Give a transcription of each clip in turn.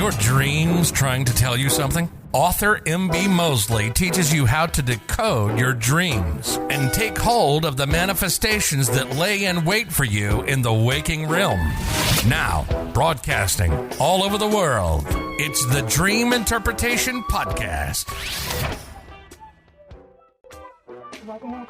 your dreams trying to tell you something? Author M.B. Mosley teaches you how to decode your dreams and take hold of the manifestations that lay in wait for you in the waking realm. Now, broadcasting all over the world, it's the Dream Interpretation Podcast.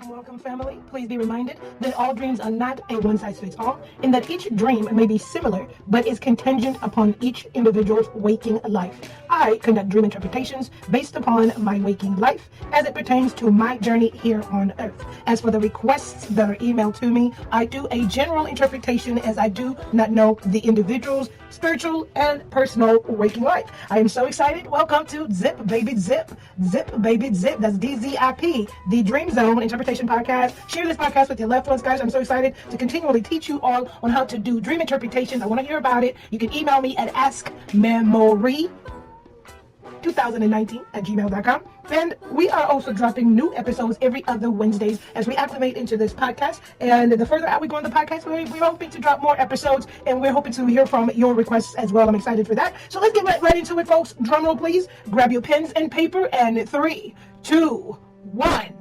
Welcome, family. Please be reminded that all dreams are not a one-size-fits-all, and that each dream may be similar, but is contingent upon each individual's waking life. I conduct dream interpretations based upon my waking life as it pertains to my journey here on earth. As for the requests that are emailed to me, I do a general interpretation as I do not know the individual's spiritual and personal waking life. I am so excited. Welcome to Zip Baby Zip. Zip Baby Zip. That's DZIP, the Dream Zone Interpretation Podcast. Share this podcast with your loved ones, guys. I'm so excited to continually teach you all on how to do dream interpretations. I want to hear about it. You can email me at askmemory2019@gmail.com. And we are also dropping new episodes every other Wednesdays as we acclimate into this podcast. And the further out we go in the podcast, we're hoping to drop more episodes, and we're hoping to hear from your requests as well. I'm excited for that. So let's get right into it, folks. Drum roll, please. Grab your pens and paper, and 3, 2, 1.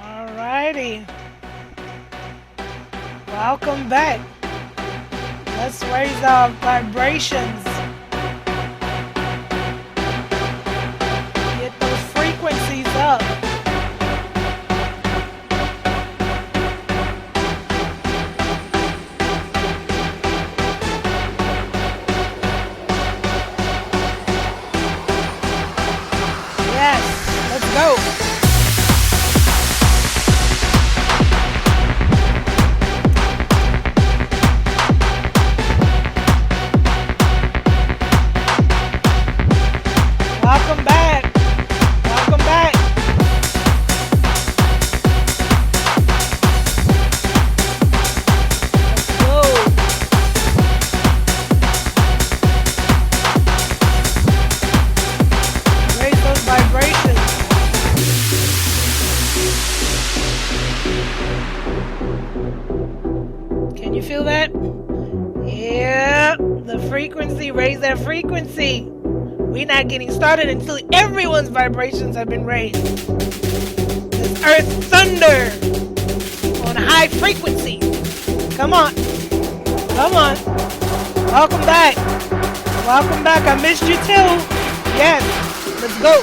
Alrighty. Welcome back. Let's raise our vibrations. Get those frequencies up. Yes, let's go. Welcome back. Welcome back. Let's go. Raise those vibrations. Can you feel that? Yeah. The frequency. Raise that frequency. We're not getting started until everyone's vibrations have been raised. This earth thunder on a high frequency. Come on. Come on. Welcome back. Welcome back. I missed you too. Yes. Let's go.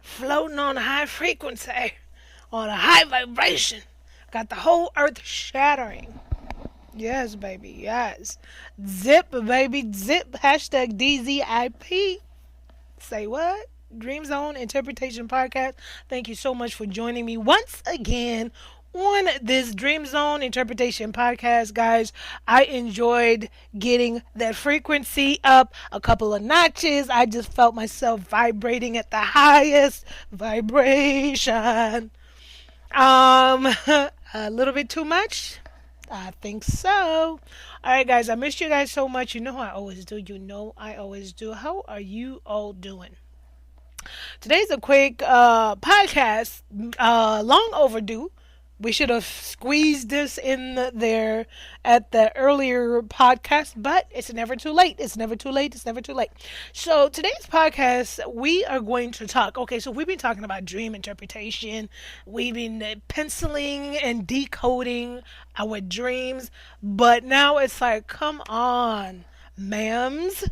Floating on a high frequency, on a high vibration, got the whole earth shattering. Yes, baby, yes. Zip, baby, zip. Hashtag DZIP. Say what? Dream Zone Interpretation Podcast. Thank you so much for joining me once again on this Dream Zone Interpretation Podcast, guys. I enjoyed getting that frequency up a couple of notches. I just felt myself vibrating at the highest vibration. A little bit too much? I think so. Alright, guys, I missed you guys so much. You know how I always do. How are you all doing? Today's a quick podcast, long overdue. We should have squeezed this in there at the earlier podcast, but it's never too late. It's never too late. It's never too late. So today's podcast, we are going to talk. Okay, so we've been talking about dream interpretation. We've been penciling and decoding our dreams, but now it's like, come on, ma'ams.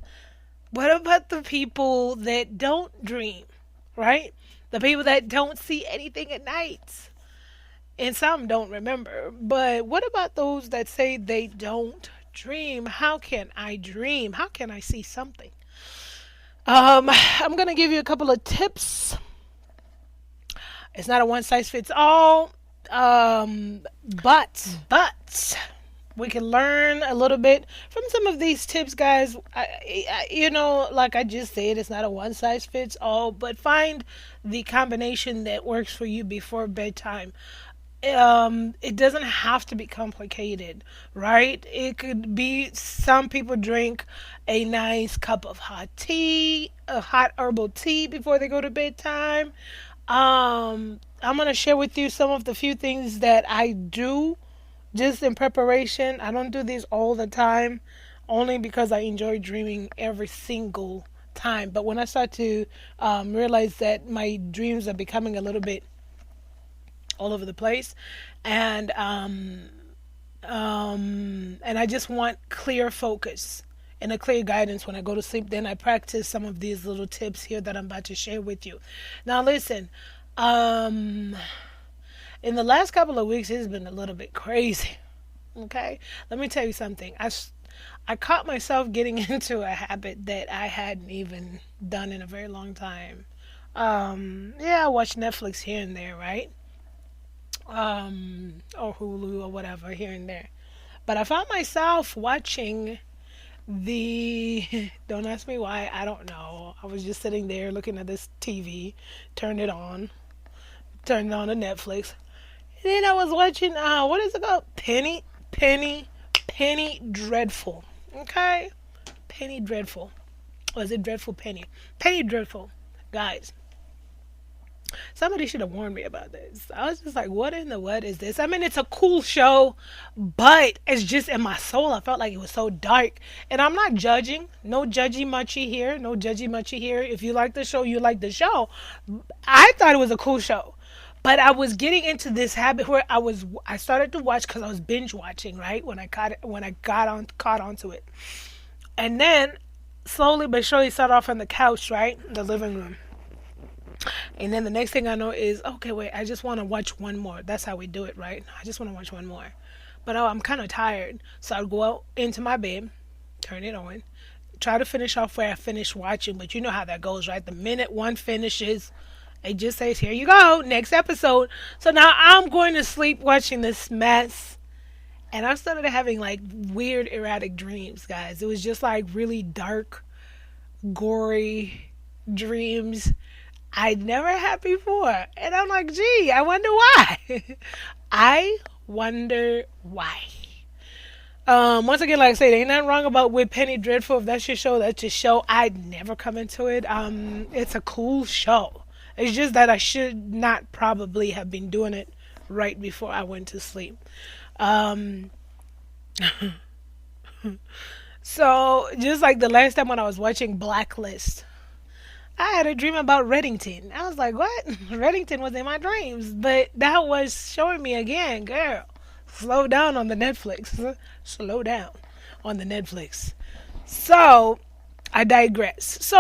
What about the people that don't dream, right? The people that don't see anything at night? And some don't remember. But what about those that say they don't dream? How can I dream? How can I see something? I'm gonna give you a couple of tips. It's not a one size fits all. But we can learn a little bit from some of these tips, guys. Like I just said, it's not a one size fits all, but find the combination that works for you before bedtime. It doesn't have to be complicated, right? It could be, some people drink a nice cup of hot tea, a hot herbal tea before they go to bedtime. I'm gonna share with you some of the few things that I do just in preparation. I don't do these all the time, only because I enjoy dreaming every single time. But when I start to realize that my dreams are becoming a little bit all over the place, and and I just want clear focus and a clear guidance when I go to sleep, then I practice some of these little tips here that I'm about to share with you. Now listen, in the last couple of weeks it's been a little bit crazy. Okay, let me tell you something. I caught myself getting into a habit that I hadn't even done in a very long time. Yeah, I watch Netflix here and there, right? Or Hulu or whatever here and there. But I found myself watching the, don't ask me why, I don't know. I was just sitting there looking at this TV, turned it on to Netflix. And then I was watching, what is it called? Penny Dreadful. Okay? Penny Dreadful. Or is it Dreadful Penny? Penny Dreadful. Guys, somebody should have warned me about this. I was just like, what in the what is this? I mean, it's a cool show, but it's just in my soul. I felt like it was so dark. And I'm not judging. No judgy muchy here. No judgy muchy here. If you like the show, you like the show. I thought it was a cool show. But I was getting into this habit where I started to watch because I was binge watching, right? When I caught onto it. And then slowly but surely started off on the couch, right? The living room. And then the next thing I know is, okay, wait, I just want to watch one more. That's how we do it, right? I just want to watch one more. But I'm kind of tired. So I'd go out into my bed, turn it on, try to finish off where I finished watching. But you know how that goes, right? The minute one finishes, it just says, here you go, next episode. So now I'm going to sleep watching this mess. And I started having like weird, erratic dreams, guys. It was just like really dark, gory dreams I'd never had before. And I'm like, gee, I wonder why. I wonder why. Once again, like I said, ain't nothing wrong about with Penny Dreadful. If that's your show, that's your show. I'd never come into it. It's a cool show. It's just that I should not probably have been doing it right before I went to sleep. So, just like the last time when I was watching Blacklist, I had a dream about Reddington. I was like, what? Reddington was in my dreams. But that was showing me again, girl, slow down on the Netflix. Slow down on the Netflix. So, I digress.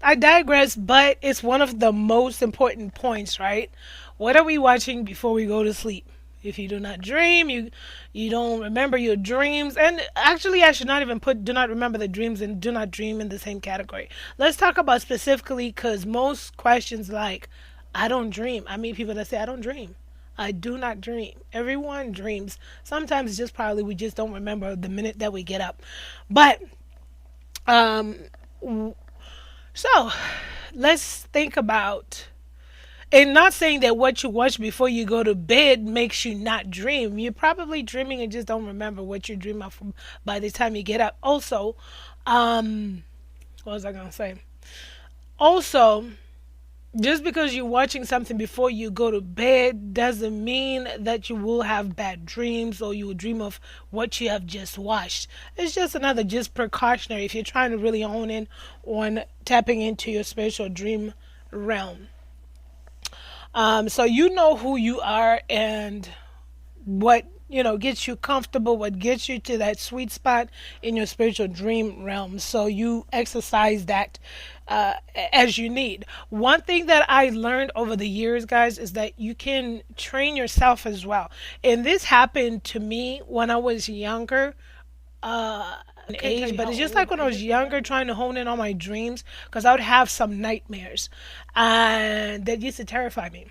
I digress, but it's one of the most important points, right? What are we watching before we go to sleep? If you do not dream, you don't remember your dreams. And actually, I should not even put do not remember the dreams and do not dream in the same category. Let's talk about specifically, because most questions like, I don't dream. I meet people that say, I don't dream. I do not dream. Everyone dreams. Sometimes it's just probably we just don't remember the minute that we get up. But, so let's think about, and not saying that what you watch before you go to bed makes you not dream. You're probably dreaming and just don't remember what you dream of from by the time you get up. Also, what was I going to say? Also, Just because you're watching something before you go to bed doesn't mean that you will have bad dreams or you will dream of what you have just watched. It's just another just precautionary if you're trying to really hone in on tapping into your spiritual dream realm. So you know who you are and what gets you comfortable, what gets you to that sweet spot in your spiritual dream realm, so you exercise that as you need. One thing that I learned over the years, guys, is that you can train yourself as well, and this happened to me when I was younger, age, but it's just like when I was younger, trying to hone in on my dreams, because I would have some nightmares and that used to terrify me.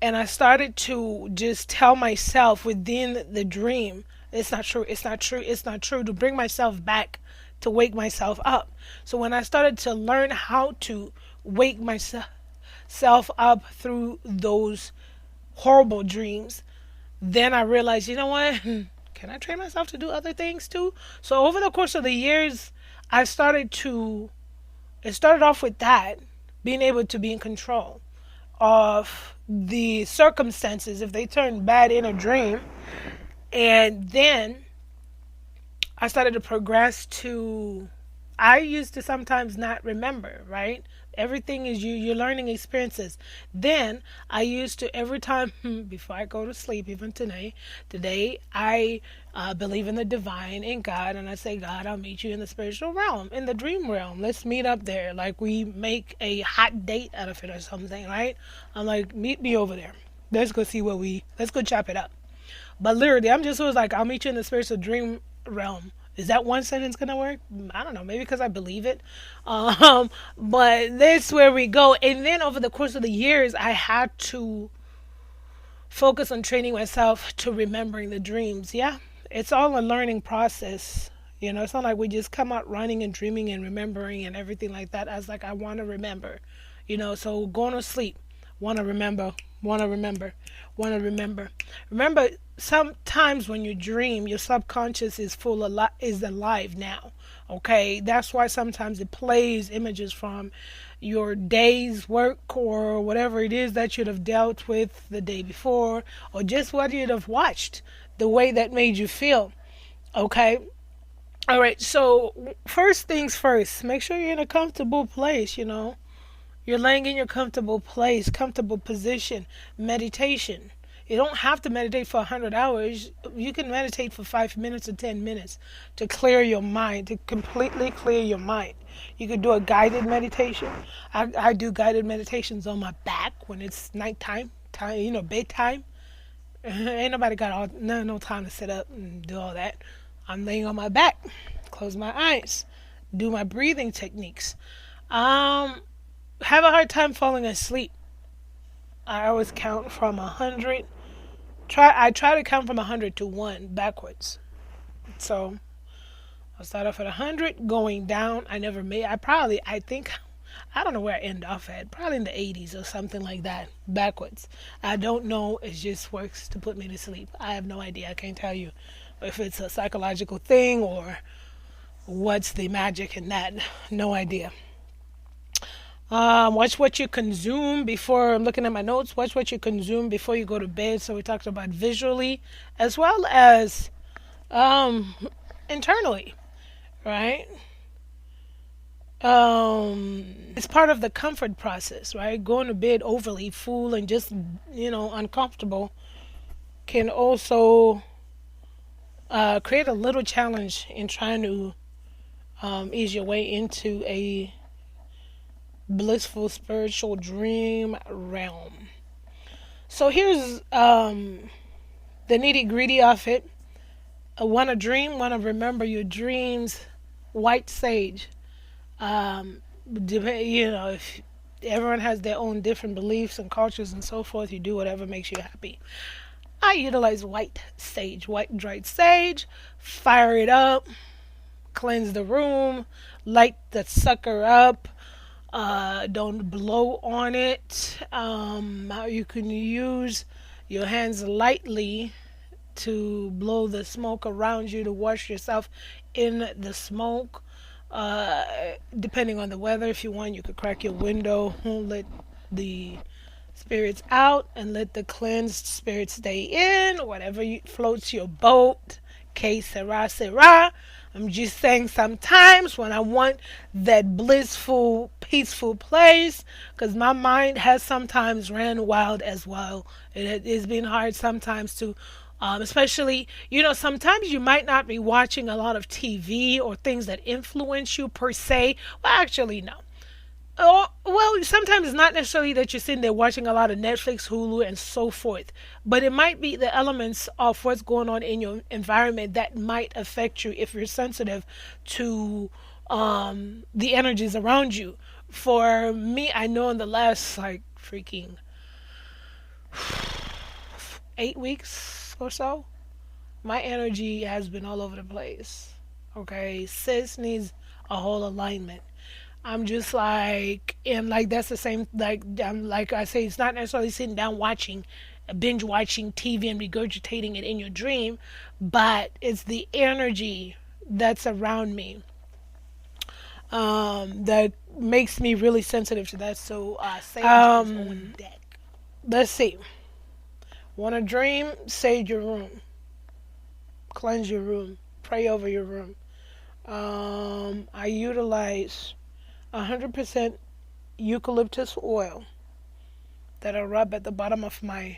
And I started to just tell myself within the dream, it's not true, it's not true, it's not true, to bring myself back, to wake myself up. So when I started to learn how to wake myself up through those horrible dreams, then I realized, you know what? Can I train myself to do other things too? So over the course of the years, I started to, it started off with that, being able to be in control of the circumstances if they turn bad in a dream. And then I started to progress to, I used to sometimes not remember, right? Everything is you're learning experiences. Then I used to, every time before I go to sleep, even today I believe in the divine, in God, and I say, God, I'll meet you in the spiritual realm, in the dream realm. Let's meet up there. Like we make a hot date out of it or something, right? I'm like, meet me over there. Let's go see let's go chop it up. But literally, I'm just always like, I'll meet you in the spiritual dream realm. Is that one sentence gonna work? I don't know. Maybe because I believe it. But that's where we go. And then over the course of the years, I had to focus on training myself to remembering the dreams. Yeah, it's all a learning process. It's not like we just come out running and dreaming and remembering and everything like that. I was like, I want to remember. So going to sleep, want to remember, want to remember, want to remember. Remember, sometimes when you dream, your subconscious is is alive now. Okay, that's why sometimes it plays images from your day's work or whatever it is that you'd have dealt with the day before, or just what you'd have watched, the way that made you feel. Okay. All right. So first things first, make sure you're in a comfortable place. You're laying in your comfortable place, comfortable position, meditation. You don't have to meditate for 100 hours. You can meditate for 5 minutes or 10 minutes to clear your mind, to completely clear your mind. You could do a guided meditation. I do guided meditations on my back when it's nighttime, bedtime. Ain't nobody got no time to sit up and do all that. I'm laying on my back, close my eyes, do my breathing techniques. Have a hard time falling asleep. I always count from 100. I try to count from 100 to 1 backwards. So I'll start off at 100, going down. I don't know where I end off at. Probably in the 80s or something like that, backwards. I don't know. It just works to put me to sleep. I have no idea. I can't tell you if it's a psychological thing or what's the magic in that. No idea. Watch what you consume before. I'm looking at my notes. Watch what you consume before you go to bed. So we talked about visually as well as internally, right? It's part of the comfort process, right? Going to bed overly full and just uncomfortable can also create a little challenge in trying to ease your way into a blissful spiritual dream realm. So here's the nitty gritty of it. Want to dream, want to remember your dreams. White sage. If everyone has their own different beliefs and cultures and so forth, you do whatever makes you happy. I utilize white dried sage, fire it up, cleanse the room, light the sucker up. Don't blow on it. You can use your hands lightly to blow the smoke around you, to wash yourself in the smoke. Uh, Depending on the weather, if you want, you could crack your window, let the spirits out, and let the cleansed spirits stay in. Whatever floats your boat. Que sera, sera. I'm just saying sometimes when I want that blissful, peaceful place, because my mind has sometimes ran wild as well. It's been hard sometimes to, especially, sometimes you might not be watching a lot of TV or things that influence you per se. Well, actually, no. Oh, well, sometimes it's not necessarily that you're sitting there watching a lot of Netflix, Hulu, and so forth, but it might be the elements of what's going on in your environment that might affect you if you're sensitive to the energies around you. For me, I know in the last, like, freaking 8 weeks or so, my energy has been all over the place. Okay, sis needs a whole alignment. I'm just like, and like that's the same. Like I say, it's not necessarily sitting down watching, binge watching TV and regurgitating it in your dream, but it's the energy that's around me that makes me really sensitive to that. So, sage is on deck. Let's see. Want to dream? Sage your room, cleanse your room, pray over your room. I utilize 100% eucalyptus oil that I rub at the bottom of my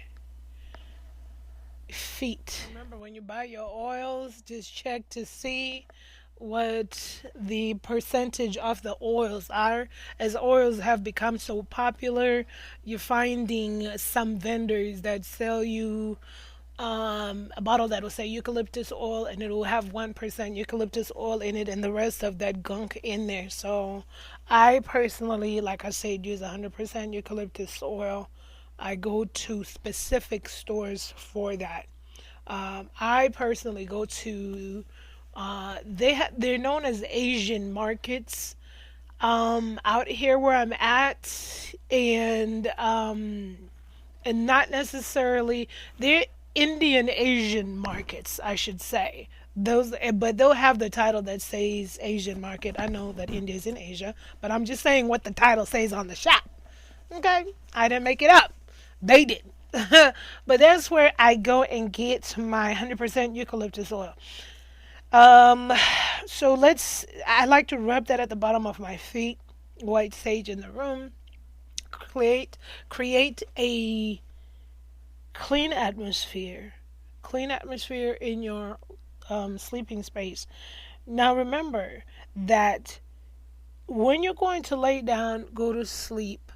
feet. Remember, when you buy your oils, just check to see what the percentage of the oils are. As oils have become so popular, you're finding some vendors that sell you a bottle that will say eucalyptus oil, and it will have 1% eucalyptus oil in it and the rest of that gunk in there. So I personally, like I said, use 100% eucalyptus oil. I go to specific stores for that. I personally go to they're known as Asian markets out here where I'm at, and not necessarily they're Indian Asian markets, I should say. Those, but they'll have the title that says Asian market. I know that India is in Asia, but I'm just saying what the title says on the shop. Okay, I didn't make it up. They did. But that's where I go and get my 100% eucalyptus oil. So I like to rub that at the bottom of my feet. White sage in the room. Create a clean atmosphere. Clean atmosphere in your sleeping space. Now remember that when you're going to lay down, go to sleep,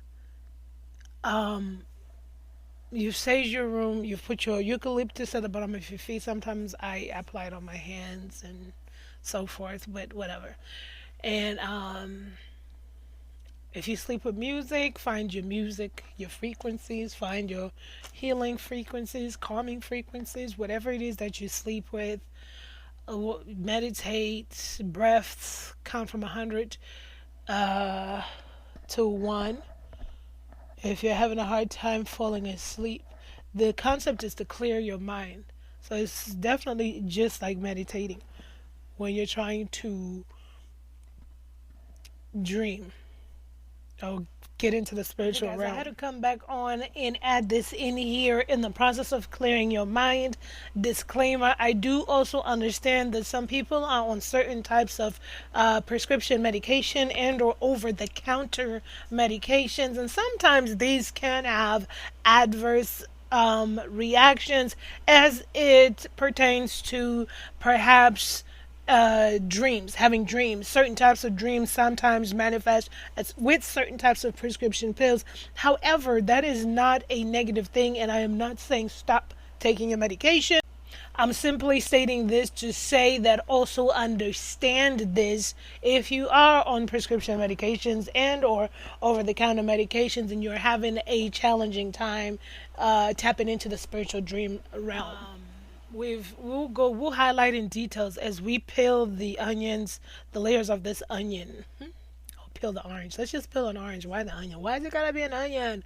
you've saged your room, you've put your eucalyptus at the bottom of your feet. Sometimes I apply it on my hands and so forth, but whatever. And if you sleep with music, find your music, your frequencies, find your healing frequencies, calming frequencies, whatever it is that you sleep with. Meditate, breaths, count from 100 to 1. If you're having a hard time falling asleep, the concept is to clear your mind. So it's definitely just like meditating when you're trying to dream or get into the spiritual realm. I had to come back on and add this in here in the process of clearing your mind. Disclaimer, I do also understand that some people are on certain types of prescription medication and or over-the-counter medications, and sometimes these can have adverse reactions as it pertains to perhaps dreams, having dreams. Certain types of dreams sometimes manifest as with certain types of prescription pills. However, that is not a negative thing, and I am not saying stop taking your medication. I'm simply stating this to say that also understand this if you are on prescription medications and or over-the-counter medications and you're having a challenging time tapping into the spiritual dream realm. We'll highlight in details as we peel the onions, the layers of this onion. Peel the orange. Let's just peel an orange. Why the onion? Why is it gotta be an onion?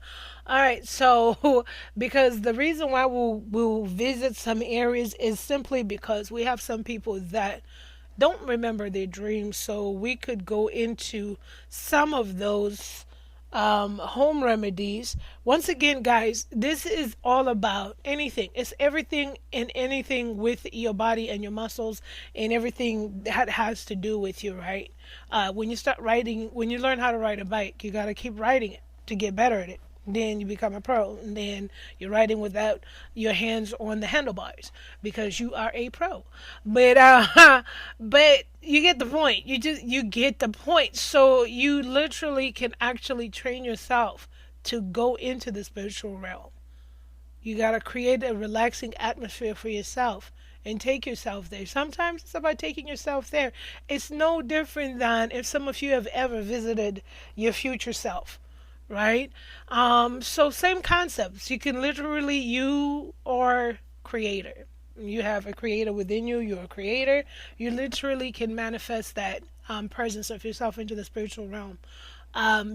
All right, so because the reason why we'll visit some areas is simply because we have some people that don't remember their dreams. So we could go into some of those home remedies. Once again, guys, this is all about anything. It's everything and anything with your body and your muscles and everything that has to do with you, right? When you start riding, when you learn how to ride a bike, you got to keep riding it to get better at it. Then you become a pro, and then you're riding without your hands on the handlebars because you are a pro. But but you get the point. You get the point. So you literally can actually train yourself to go into the spiritual realm. You got to create a relaxing atmosphere for yourself and take yourself there. Sometimes it's about taking yourself there. It's no different than if some of you have ever visited your future self, right? So same concepts. You can literally, you are creator. You have a creator within you. You're a creator. You literally can manifest that presence of yourself into the spiritual realm.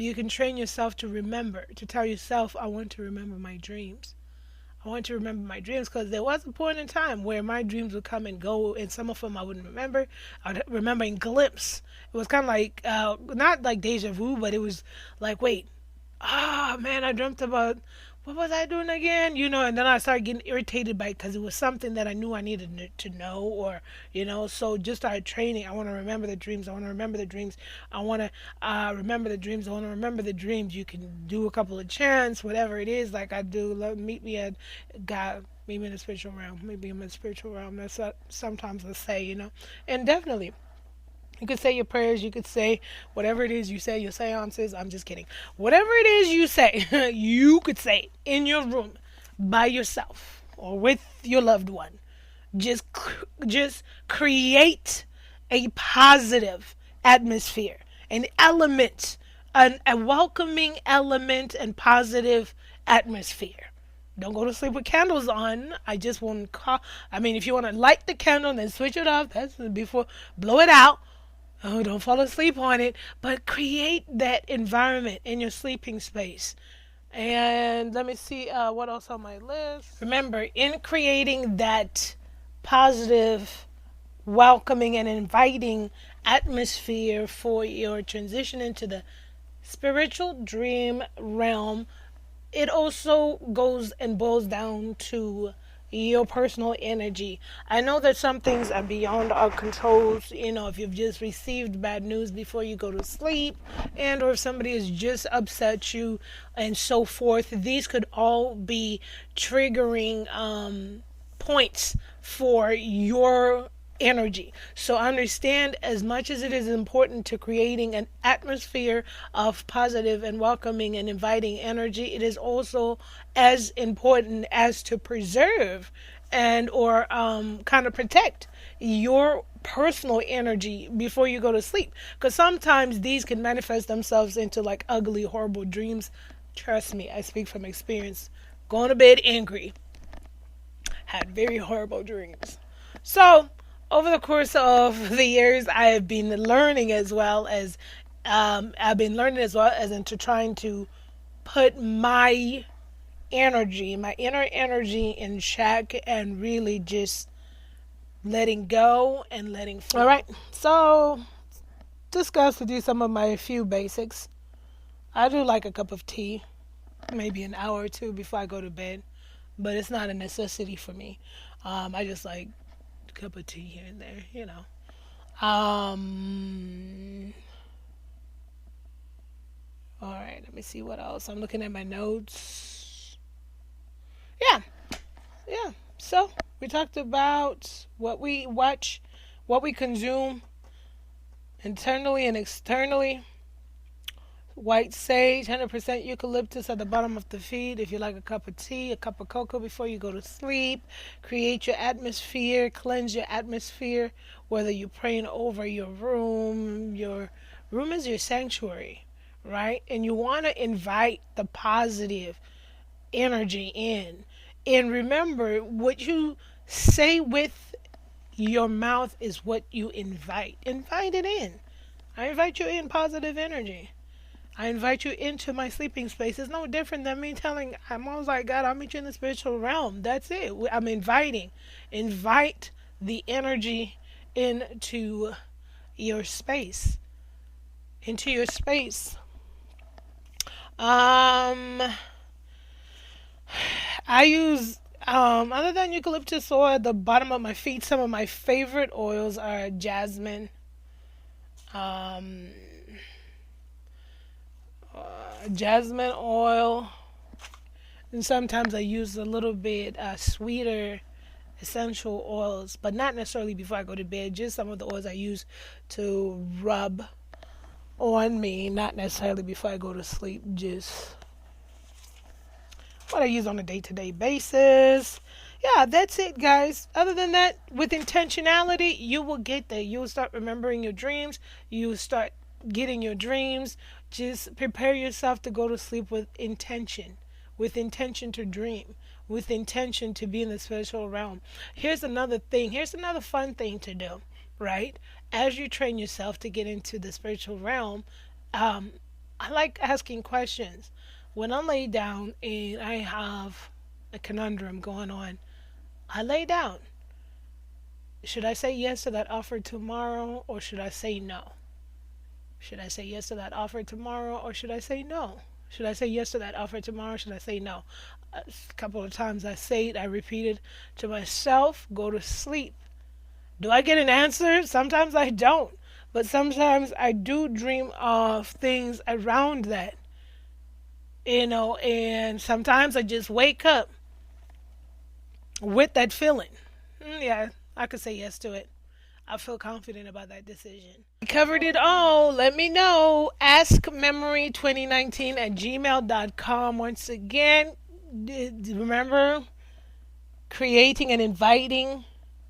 You can train yourself to remember, to tell yourself, I want to remember my dreams. I want to remember my dreams, because there was a point in time where my dreams would come and go, and some of them I wouldn't remember. I'd remember in glimpse. It was kind of like, not like deja vu, but it was like, wait, man, I dreamt about, what was I doing again? And then I started getting irritated by it because it was something that I knew I needed to know, or, so just started training. I want to remember the dreams. I want to remember the dreams. I want to remember the dreams. I want to remember the dreams. You can do a couple of chants, whatever it is, like I do. Meet me at God. Meet me in the spiritual realm. Maybe I'm in the spiritual realm. That's what sometimes I say, And definitely, you could say your prayers. You could say whatever it is you say, your seances. I'm just kidding. Whatever it is you say, you could say in your room by yourself or with your loved one. Just create a positive atmosphere, an element, a welcoming element and positive atmosphere. Don't go to sleep with candles on. I just want to if you want to light the candle and then switch it off, that's before, blow it out. Oh, don't fall asleep on it, but create that environment in your sleeping space. And let me see what else on my list. Remember, in creating that positive, welcoming, and inviting atmosphere for your transition into the spiritual dream realm, it also goes and boils down to your personal energy. I know that some things are beyond our controls, if you've just received bad news before you go to sleep, and or if somebody has just upset you and so forth. These could all be triggering points for your energy. So understand, as much as it is important to creating an atmosphere of positive and welcoming and inviting energy, it is also as important as to preserve and or kind of protect your personal energy before you go to sleep, because sometimes these can manifest themselves into like ugly, horrible dreams. Trust me, I speak from experience. Going to bed angry, had very horrible dreams. So over the course of the years, I have been learning as well as into trying to put my energy, my inner energy in check, and really just letting go and letting flow. All right, so discuss with you some of my few basics. I do like a cup of tea, maybe an hour or two before I go to bed, but it's not a necessity for me. I just like cup of tea here and there, all right, let me see what else. I'm looking at my notes. Yeah, so we talked about what we watch, what we consume internally and externally. White sage, 100% eucalyptus at the bottom of the feed. If you like a cup of tea, a cup of cocoa before you go to sleep. Create your atmosphere, cleanse your atmosphere, whether you're praying over your room. Your room is your sanctuary, right? And you want to invite the positive energy in. And remember, what you say with your mouth is what you invite. Invite it in. I invite you in positive energy. I invite you into my sleeping space. It's no different than me I'm always like, God, I'll meet you in the spiritual realm. That's it. I'm inviting. Invite the energy into your space. Into your space. I use other than eucalyptus oil at the bottom of my feet, some of my favorite oils are jasmine, um, jasmine oil, and sometimes I use a little bit sweeter essential oils, but not necessarily before I go to bed. Just some of the oils I use to rub on me, not necessarily before I go to sleep. Just what I use on a day-to-day basis. Yeah, that's it, guys. Other than that, with intentionality, you will get there. You will start remembering your dreams. You will start getting your dreams. Just prepare yourself to go to sleep with intention to dream, with intention to be in the spiritual realm. Here's another thing. Here's another fun thing to do, right? As you train yourself to get into the spiritual realm, I like asking questions. When I lay down and I have a conundrum going on, I lay down. Should I say yes to that offer tomorrow, or should I say no? Should I say yes to that offer tomorrow, or should I say no? Should I say yes to that offer tomorrow? Should I say no? A couple of times I say it, I repeat it to myself, go to sleep. Do I get an answer? Sometimes I don't. But sometimes I do dream of things around that. And sometimes I just wake up with that feeling. Yeah, I could say yes to it. I feel confident about that decision. We covered it all. Let me know. AskMemory2019@gmail.com. Once again, remember, creating an inviting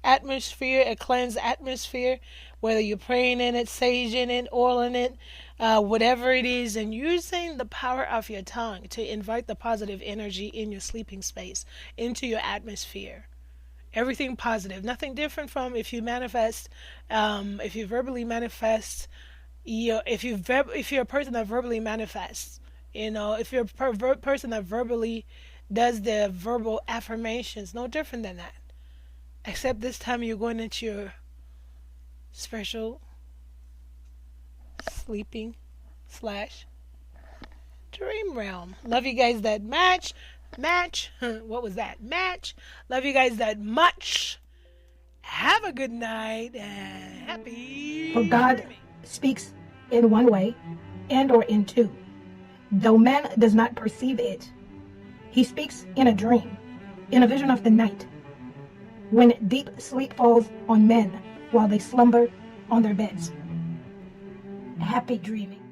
atmosphere, a cleansed atmosphere, whether you're praying in it, sage in it, oil in it, whatever it is, and using the power of your tongue to invite the positive energy in your sleeping space, into your atmosphere. Everything positive, nothing different from if you manifest, if you verbally manifest, if you're a person that verbally manifests, if you're a person that verbally does the verbal affirmations, no different than that. Except this time you're going into your spiritual sleeping / dream realm. Love you guys that match. What was that? Match. Love you guys that much. Have a good night and happy. For God speaks in one way and or in two. Though man does not perceive it, he speaks in a dream, in a vision of the night, when deep sleep falls on men while they slumber on their beds. Happy dreaming.